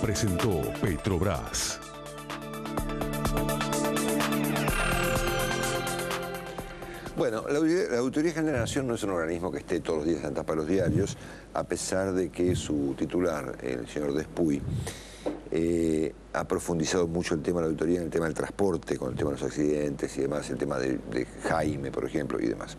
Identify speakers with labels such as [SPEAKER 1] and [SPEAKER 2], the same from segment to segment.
[SPEAKER 1] presentó Petrobras.
[SPEAKER 2] Bueno, la Auditoría General de la Nación no es un organismo que esté todos los días en tapa de los diarios, a pesar de que su titular, el señor Despuy, ha profundizado mucho el tema de la auditoría en el tema del transporte, con el tema de los accidentes y demás, el tema de Jaime, por ejemplo, y demás.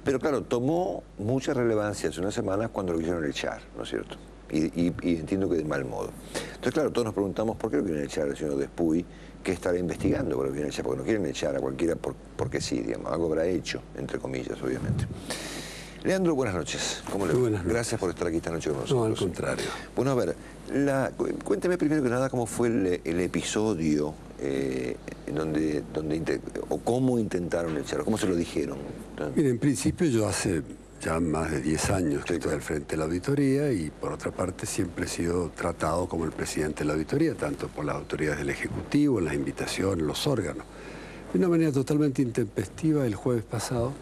[SPEAKER 2] Pero claro, tomó mucha relevancia hace unas semanas cuando lo quisieron echar, ¿no es cierto? Y entiendo que de mal modo. Entonces, claro, todos nos preguntamos por qué lo quieren echar al señor Despuy, qué estará investigando por lo que quieren echar, porque no quieren echar a cualquiera porque sí, digamos, algo habrá hecho, entre comillas, obviamente. Leandro, buenas noches. ¿Cómo le va?
[SPEAKER 3] Buenas noches.
[SPEAKER 2] Gracias por estar aquí esta noche con nosotros.
[SPEAKER 3] No, al contrario.
[SPEAKER 2] Bueno, a ver, cuénteme primero que nada cómo fue el episodio o cómo intentaron echarlo, cómo se lo dijeron.
[SPEAKER 3] Mire, en principio yo hace ya más de 10 años que estoy al frente de la auditoría y por otra parte siempre he sido tratado como el presidente de la auditoría, tanto por las autoridades del Ejecutivo, las invitaciones, los órganos. De una manera totalmente intempestiva, el jueves pasado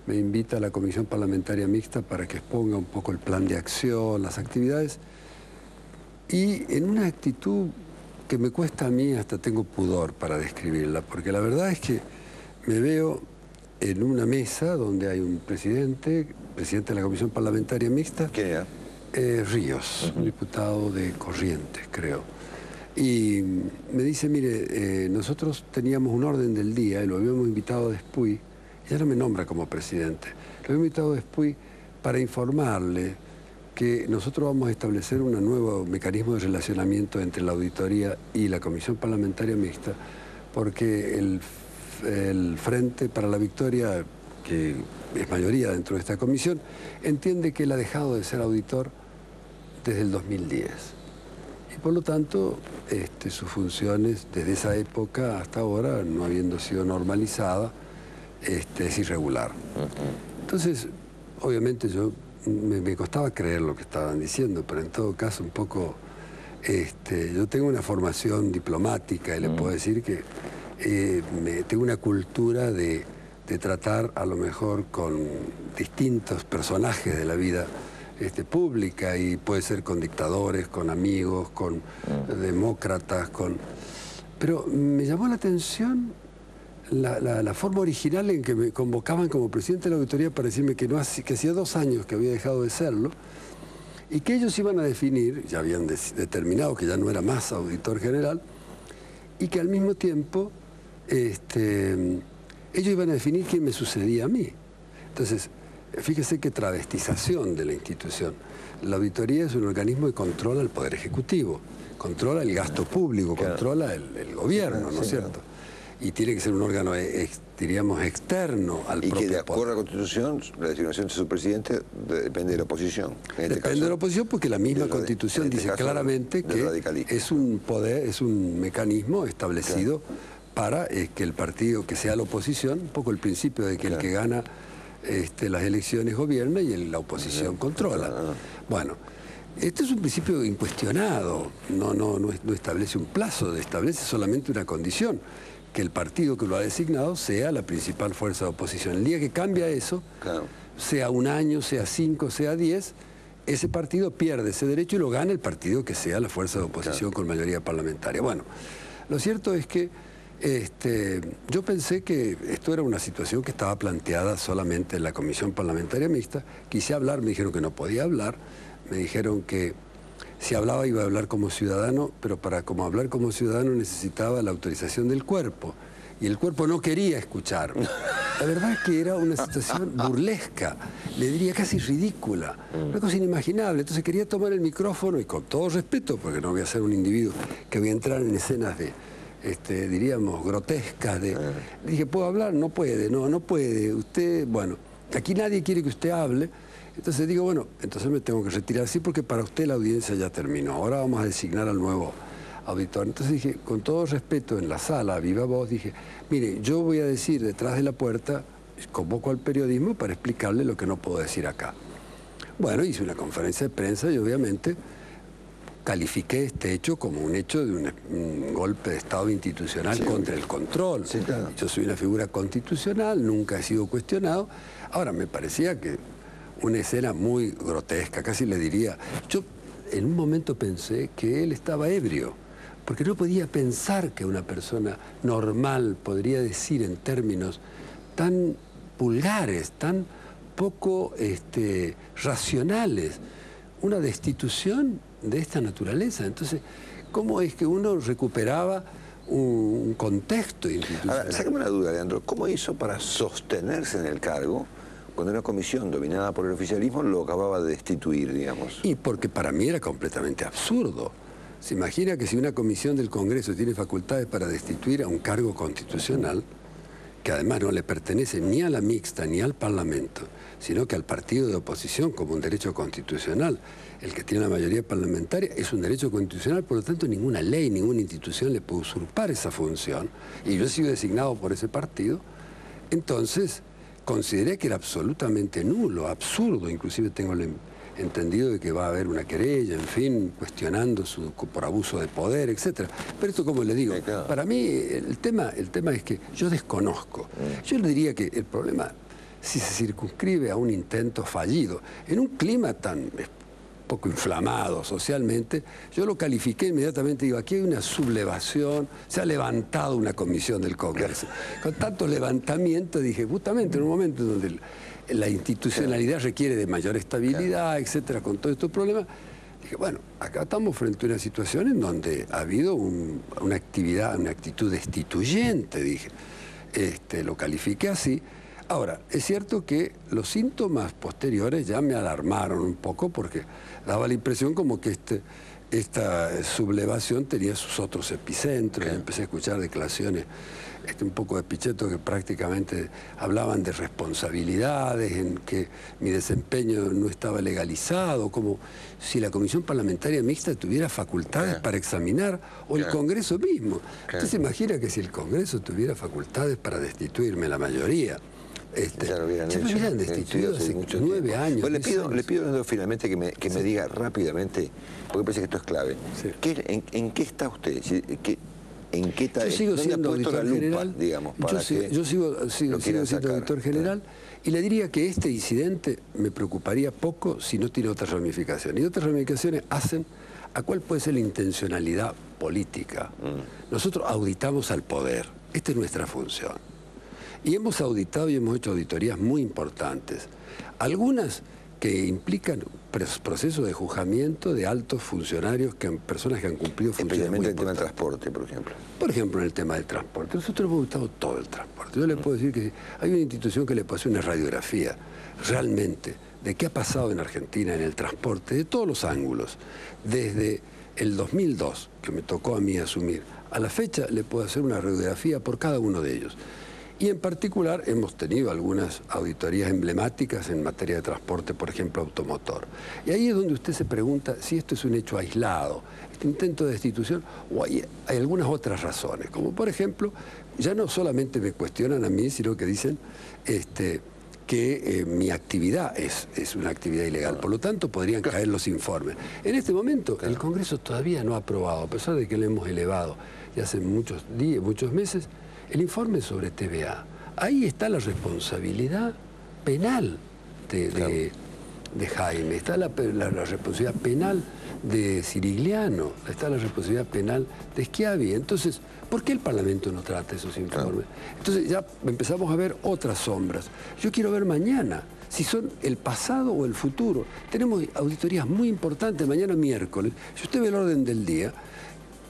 [SPEAKER 3] me invita a la Comisión Parlamentaria Mixta para que exponga un poco el plan de acción, las actividades, y en una actitud que me cuesta a mí, hasta tengo pudor para describirla, porque la verdad es que me veo en una mesa donde hay un presidente de la Comisión Parlamentaria Mixta.
[SPEAKER 2] ¿Quién era?
[SPEAKER 3] Ríos, un diputado de Corrientes, creo. Y me dice, mire, nosotros teníamos un orden del día y lo habíamos invitado a Despuy, y ahora me nombra como presidente. Lo habíamos invitado a Despuy para informarle que nosotros vamos a establecer un nuevo mecanismo de relacionamiento entre la auditoría y la Comisión Parlamentaria Mixta, porque el Frente para la Victoria, que es mayoría dentro de esta comisión, entiende que él ha dejado de ser auditor desde el 2010. Y por lo tanto, sus funciones desde esa época hasta ahora, no habiendo sido normalizada, es irregular. Entonces, obviamente me costaba creer lo que estaban diciendo, pero en todo caso un poco, yo tengo una formación diplomática y le puedo decir que tengo una cultura de tratar a lo mejor con distintos personajes de la vida pública, y puede ser con dictadores, con amigos, con demócratas, pero me llamó la atención la forma original en que me convocaban como presidente de la auditoría para decirme que hacía 2 años que había dejado de serlo y que ellos iban a definir, ya habían determinado que ya no era más auditor general, y que al mismo tiempo ellos iban a definir quién me sucedía a mí. Entonces, fíjese qué travestización de la institución. La auditoría es un organismo que controla el Poder Ejecutivo, controla el gasto público, controla el gobierno, ¿no es cierto? Y tiene que ser un órgano, diríamos, externo al propio poder.
[SPEAKER 2] Y que de acuerdo a la Constitución, la designación de su presidente depende de la oposición.
[SPEAKER 3] Depende de la oposición porque la misma Constitución dice claramente que es un poder, es un mecanismo establecido para que el partido que sea la oposición, un poco el principio de que el que gana las elecciones gobierna y la oposición controla. Bueno, este es un principio incuestionado, no establece un plazo, establece solamente una condición, que el partido que lo ha designado sea la principal fuerza de oposición. El día que cambia eso, sea 1 año, sea 5, sea 10, ese partido pierde ese derecho y lo gana el partido que sea la fuerza de oposición con mayoría parlamentaria. Bueno, lo cierto es que yo pensé que esto era una situación que estaba planteada solamente en la Comisión Parlamentaria Mixta. Quise hablar, me dijeron que no podía hablar, me dijeron que si hablaba iba a hablar como ciudadano, pero para hablar como ciudadano necesitaba la autorización del cuerpo. Y el cuerpo no quería escuchar. La verdad es que era una situación burlesca, le diría casi ridícula, una cosa inimaginable. Entonces quería tomar el micrófono y con todo respeto, porque no voy a ser un individuo que voy a entrar en escenas diríamos, grotescas. Dije, ¿puedo hablar? No puede, no puede. Usted, bueno, aquí nadie quiere que usted hable. Entonces digo, bueno, entonces me tengo que retirar, sí, porque para usted la audiencia ya terminó. Ahora vamos a designar al nuevo auditor. Entonces dije, con todo respeto, en la sala, a viva voz, dije, mire, yo voy a decir detrás de la puerta, convoco al periodismo para explicarle lo que no puedo decir acá. Bueno, hice una conferencia de prensa y obviamente califiqué este hecho como un hecho de un golpe de Estado institucional contra el control. Sí, claro. Yo soy una figura constitucional, nunca he sido cuestionado. Ahora, me parecía que una escena muy grotesca, casi le diría. Yo en un momento pensé que él estaba ebrio, porque no podía pensar que una persona normal podría decir en términos tan vulgares, tan poco racionales, una destitución de esta naturaleza. Entonces, ¿cómo es que uno recuperaba un contexto institucional?
[SPEAKER 2] Ahora, sácame una duda, Leandro. ¿Cómo hizo para sostenerse en el cargo cuando una comisión dominada por el oficialismo lo acababa de destituir, digamos?
[SPEAKER 3] Y porque para mí era completamente absurdo. Se imagina que si una comisión del Congreso tiene facultades para destituir a un cargo constitucional, que además no le pertenece ni a la mixta ni al Parlamento, sino que al partido de oposición como un derecho constitucional, el que tiene la mayoría parlamentaria es un derecho constitucional, por lo tanto ninguna ley, ninguna institución le puede usurpar esa función, y yo he sido designado por ese partido. Entonces consideré que era absolutamente nulo, absurdo, inclusive tengo entendido de que va a haber una querella, en fin, cuestionando por abuso de poder, etc. Pero esto, como le digo, para mí el tema es que yo desconozco. Yo le diría que el problema, si se circunscribe a un intento fallido, en un clima tan poco inflamado socialmente, yo lo califiqué inmediatamente, digo, aquí hay una sublevación, se ha levantado una comisión del Congreso. Con tanto levantamiento dije, justamente en un momento donde la institucionalidad requiere de mayor estabilidad, etcétera, con todos estos problemas, dije, bueno, acá estamos frente a una situación en donde ha habido una actitud destituyente, dije. Lo califiqué así. Ahora, es cierto que los síntomas posteriores ya me alarmaron un poco porque daba la impresión como que esta sublevación tenía sus otros epicentros. Y empecé a escuchar declaraciones un poco de Pichetto que prácticamente hablaban de responsabilidades, en que mi desempeño no estaba legalizado, como si la Comisión Parlamentaria Mixta tuviera facultades para examinar, o el Congreso mismo. Usted se imagina que si el Congreso tuviera facultades para destituirme, la mayoría,
[SPEAKER 2] ya lo hubieran hecho.
[SPEAKER 3] Me hubieran destituido hace 9 años.
[SPEAKER 2] Bueno, le pido finalmente que me diga rápidamente, porque parece que esto es clave. Sí. ¿En qué está usted? ¿En qué está?
[SPEAKER 3] Yo sigo siendo auditor general,
[SPEAKER 2] digamos,
[SPEAKER 3] yo sigo siendo auditor general, y le diría que este incidente me preocuparía poco si no tiene otras ramificaciones. Y otras ramificaciones hacen a cuál puede ser la intencionalidad política. Nosotros auditamos al poder, esta es nuestra función. Y hemos auditado y hemos hecho auditorías muy importantes. Algunas que implican procesos de juzgamiento de altos funcionarios, personas que han cumplido funciones muy importantes.
[SPEAKER 2] Especialmente en el tema del transporte, por ejemplo.
[SPEAKER 3] Por ejemplo, en el tema del transporte. Nosotros hemos auditado todo el transporte. Yo le puedo decir que hay una institución que le pasó una radiografía realmente de qué ha pasado en Argentina en el transporte, de todos los ángulos. Desde el 2002, que me tocó a mí asumir, a la fecha le puedo hacer una radiografía por cada uno de ellos. Y en particular hemos tenido algunas auditorías emblemáticas en materia de transporte, por ejemplo, automotor. Y ahí es donde usted se pregunta si esto es un hecho aislado, este intento de destitución, o hay algunas otras razones. Como por ejemplo, ya no solamente me cuestionan a mí, sino que dicen que mi actividad es una actividad ilegal. Por lo tanto, podrían caer los informes. En este momento, el Congreso todavía no ha aprobado, a pesar de que lo hemos elevado ya hace muchos meses, el informe sobre TVA. Ahí está la responsabilidad penal de Jaime, está la responsabilidad penal de Cirigliano, está la responsabilidad penal de Schiavi. Entonces, ¿por qué el Parlamento no trata esos informes? Entonces ya empezamos a ver otras sombras. Yo quiero ver mañana si son el pasado o el futuro. Tenemos auditorías muy importantes mañana miércoles. Si usted ve el orden del día,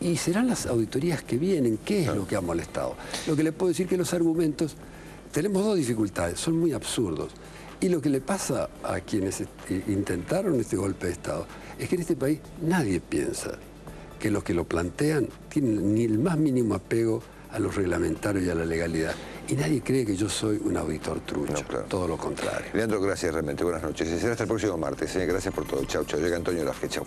[SPEAKER 3] y serán las auditorías que vienen, ¿qué es lo que ha molestado? Lo que le puedo decir que los argumentos, tenemos dos dificultades, son muy absurdos. Y lo que le pasa a quienes intentaron este golpe de Estado es que en este país nadie piensa que los que lo plantean tienen ni el más mínimo apego a los reglamentarios y a la legalidad. Y nadie cree que yo soy un auditor trucho, todo lo contrario.
[SPEAKER 2] Leandro, gracias realmente, buenas noches. Será hasta el próximo martes. Gracias por todo. Chau, chau. Llega Antonio Laje, chau.